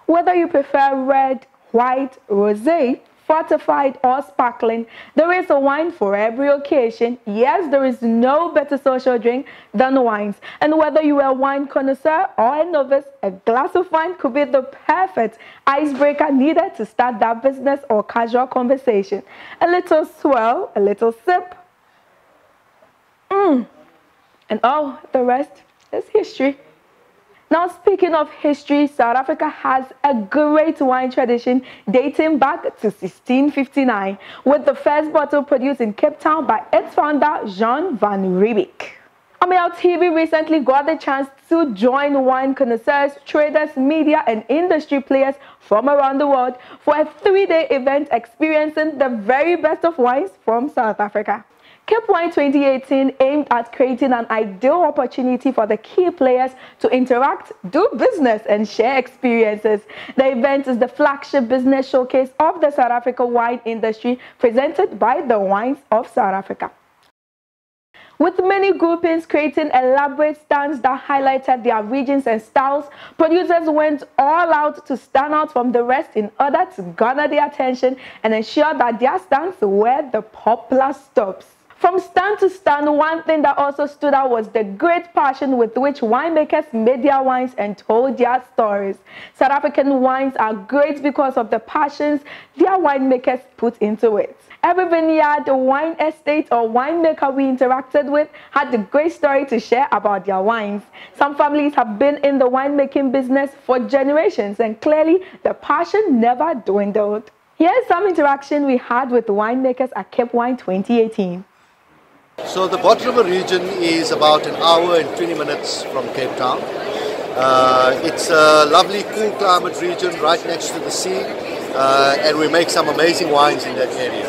Whether you prefer red, white, rosé, fortified or sparkling, there is a wine for every occasion. Yes, there is no better social drink than wines. And whether you are a wine connoisseur or a novice, a glass of wine could be the perfect icebreaker needed to start that business or casual conversation. A little swirl, a little sip, and oh, the rest is history. Now, speaking of history, South Africa has a great wine tradition dating back to 1659, with the first bottle produced in Cape Town by its founder, Jean van Riebeeck. Ameyaw TV recently got the chance to join wine connoisseurs, traders, media, and industry players from around the world for a 3-day event experiencing the very best of wines from South Africa. Cape Wine 2018 aimed at creating an ideal opportunity for the key players to interact, do business, and share experiences. The event is the flagship business showcase of the South Africa wine industry, presented by the Wines of South Africa. With many groupings creating elaborate stands that highlighted their regions and styles, producers went all out to stand out from the rest in order to garner their attention and ensure that their stands were the popular stops. From stand to stand, one thing that also stood out was the great passion with which winemakers made their wines and told their stories. South African wines are great because of the passions their winemakers put into it. Every vineyard, wine estate, or winemaker we interacted with had a great story to share about their wines. Some families have been in the winemaking business for generations, and clearly the passion never dwindled. Here's some interaction we had with winemakers at Cape Wine 2018. So the Bot River region is about an hour and 20 minutes from Cape Town. It's a lovely cool climate region right next to the sea, and we make some amazing wines in that area.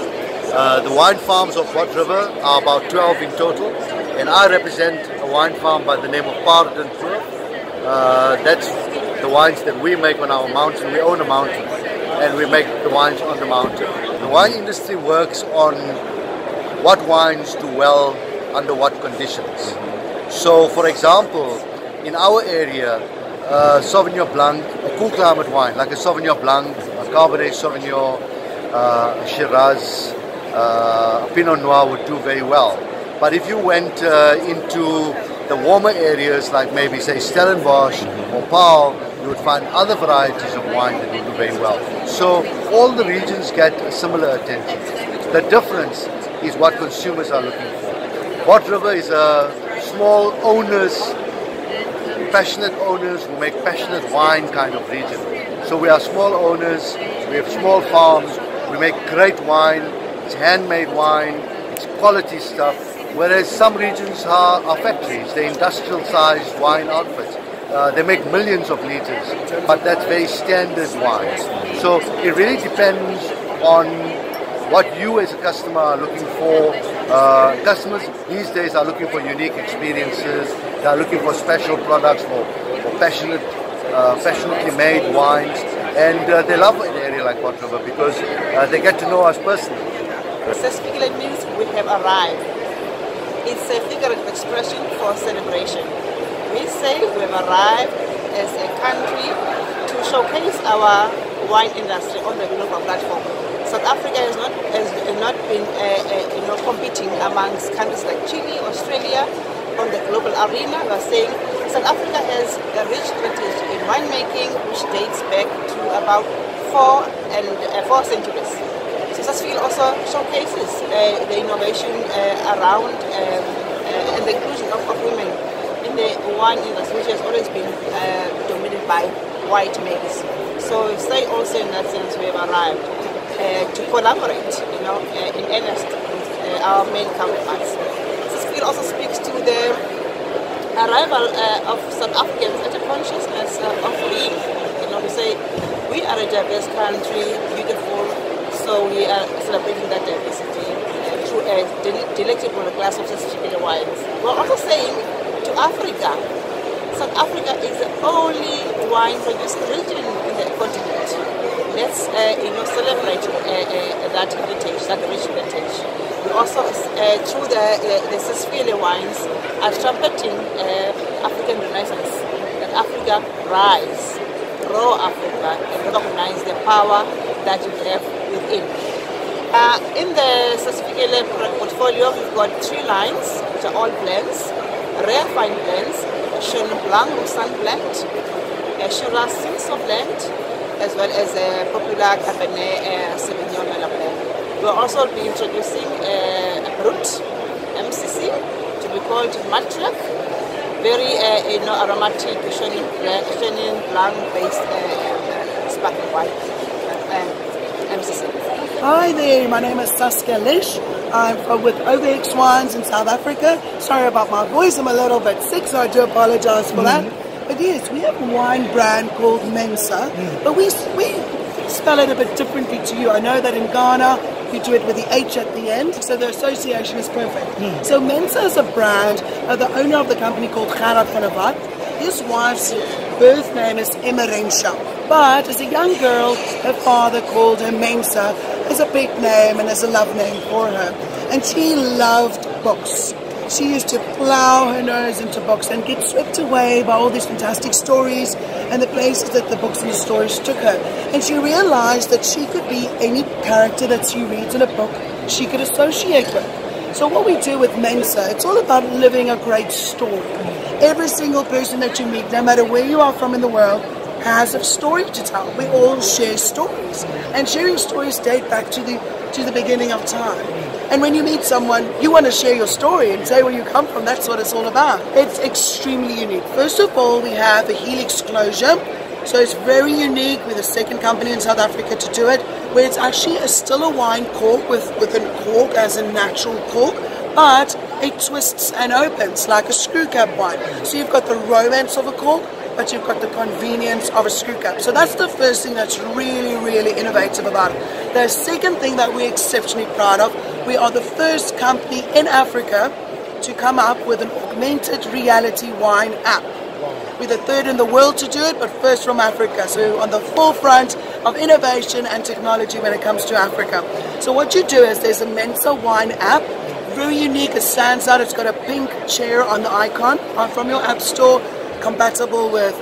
The wine farms of Bot River are about 12 in total, and I represent a wine farm by the name of Paarden. That's the wines that we make on our mountain. We own a mountain, and we make the wines on the mountain. The wine industry works on what wines do well under what conditions. So, for example, in our area, Sauvignon Blanc, a cool climate wine like a Sauvignon Blanc, a Cabernet Sauvignon, a Shiraz, a Pinot Noir would do very well. But if you went into the warmer areas like maybe say Stellenbosch or Paarl, you would find other varieties of wine that would do very well. So all the regions get a similar attention. The difference is what consumers are looking for. Bot River is a small owners, passionate owners who make passionate wine kind of region. So we are small owners, we have small farms, we make great wine, it's handmade wine, it's quality stuff, whereas some regions are factories, they're industrial sized wine outfits. They make millions of liters, but that's very standard wine. So it really depends on what you as a customer are looking for. Customers these days are looking for unique experiences, they are looking for special products, for passionately made wines, and they love an area like Bot River because they get to know us personally. Specifically means we have arrived. It's a figurative expression for celebration. We say we have arrived as a country to showcase our wine industry on the global platform. South Africa has not been competing amongst countries like Chile, Australia on the global arena. We are saying South Africa has a rich heritage in winemaking which dates back to about four centuries. So Saskville also showcases the innovation around and the inclusion of women in the wine industry, which has always been dominated by white males. So say also in that sense we have arrived to collaborate, in earnest with our main counterparts. Saskville also speaks to the arrival of South Africans at a consciousness of being. We say we are a diverse country, beautiful, so we are celebrating that diversity through a delectable glass of Saskville wines. We're also saying to Africa, South Africa is the only wine producing region in the continent. Let's celebrate that heritage, that rich heritage. We also, through the Saskville wines, are trumpeting African Renaissance, that Africa grow Africa and recognize the power that you have within. In the certificate portfolio, we've got 3 lines, which are all blends, rare fine blends, Chenin Blanc Roussanne blend, Shiraz Cinsault blend, as well as a popular Cabernet Sauvignon blend. We'll also be introducing a Brut MCC to be called Matriarch, very aromatic Chenin Blanc based sparkling wine MCC. Hi there, my name is Saskia Lesh. I'm with OVX Wines in South Africa. Sorry about my voice, I'm a little bit sick, so I do apologize for that. But yes, we have a wine brand called Mensa, but we spell it a bit differently to you. I know that in Ghana, you do it with the H at the end, so the association is perfect. So Mensa is a brand, the owner of the company called Gerard van der Walt. His wife's birth name is Emerensha. But as a young girl, her father called her Mensa as a big name and as a love name for her. And she loved books. She used to plow her nose into books and get swept away by all these fantastic stories and the places that the books and the stories took her. And she realized that she could be any character that she reads in a book she could associate with. So what we do with Mensa, it's all about living a great story. Every single person that you meet, no matter where you are from in the world, has a story to tell. We all share stories, and sharing stories date back to the beginning of time. And when you meet someone, you want to share your story and say where you come from. That's what it's all about. It's extremely unique. First of all, we have the helix closure, so it's very unique. We're the second company in South Africa to do it, where it's actually still a wine cork with a cork as a natural cork, but it twists and opens like a screw cap wine. So you've got the romance of a cork, but you've got the convenience of a screw cap. So that's the first thing that's really, really innovative about it. The second thing that we're exceptionally proud of, we are the first company in Africa to come up with an augmented reality wine app. We're the third in the world to do it, but first from Africa. So on the forefront of innovation and technology when it comes to Africa. So what you do is there's a Mensa wine app, very unique, it stands out, it's got a pink chair on the icon from your app store, compatible with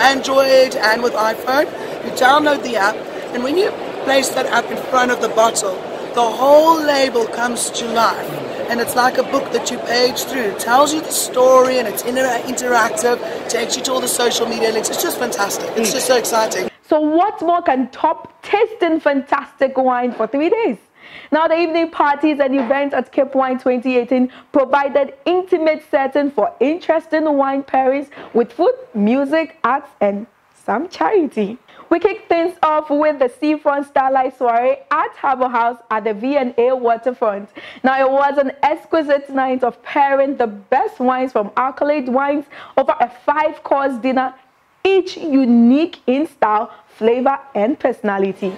Android and with iPhone. You download the app, and when you place that app in front of the bottle, the whole label comes to life. And it's like a book that you page through. It tells you the story, and it's interactive, takes you to all the social media links. It's just fantastic. It's just so exciting. So what more can top tasting fantastic wine for 3 days? Now, the evening parties and events at Cape Wine 2018 provided intimate setting for interesting wine pairings with food, music, arts, and some charity. We kicked things off with the Seafront Starlight Soiree at Harbour House at the V&A Waterfront. Now, it was an exquisite night of pairing the best wines from Accolade Wines over a 5-course dinner, each unique in style, flavor, and personality.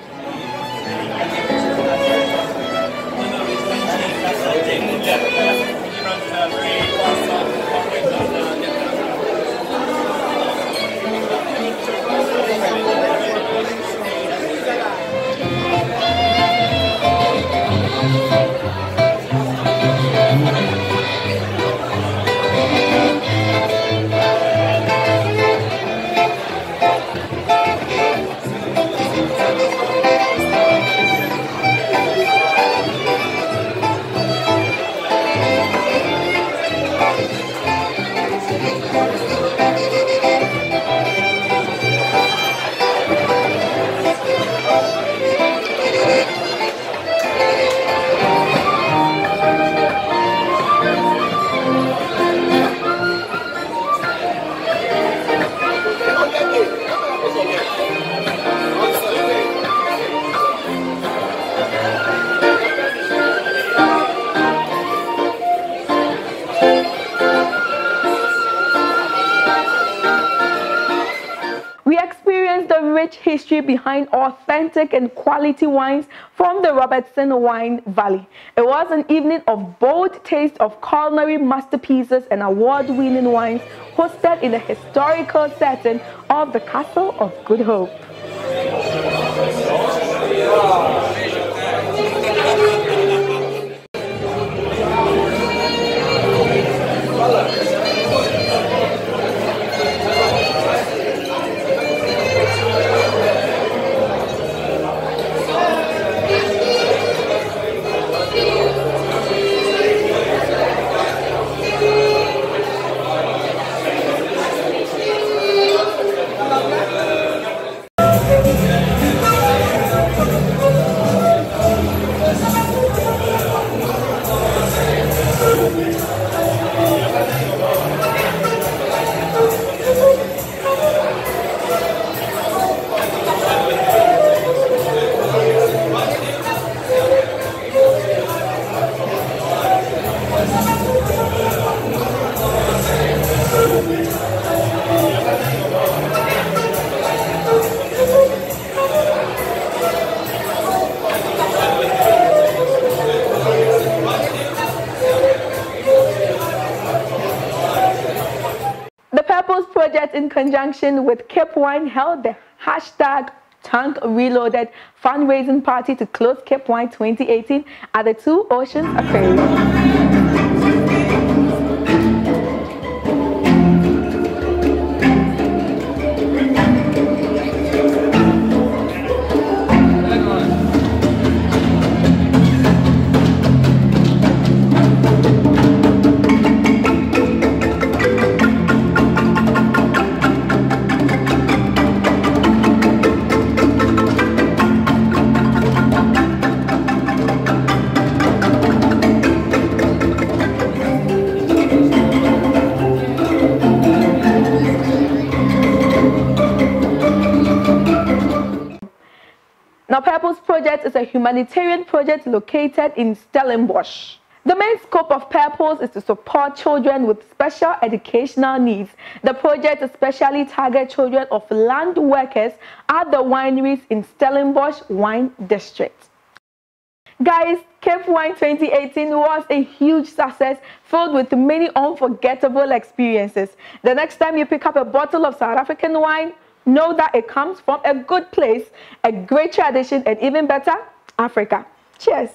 History behind authentic and quality wines from the Robertson Wine Valley. It was an evening of bold taste of culinary masterpieces and award-winning wines hosted in the historical setting of the Castle of Good Hope. conjunction with Cape Wine, held the hashtag Tank Reloaded fundraising party to close Cape Wine 2018 at the Two Oceans Aquarium. Now, Purpose Project is a humanitarian project located in Stellenbosch. The main scope of Purpose is to support children with special educational needs. The project especially targets children of land workers at the wineries in Stellenbosch Wine District. Guys, Cape Wine 2018 was a huge success filled with many unforgettable experiences. The next time you pick up a bottle of South African wine, know that it comes from a good place, a great tradition, and even better, Africa. Cheers.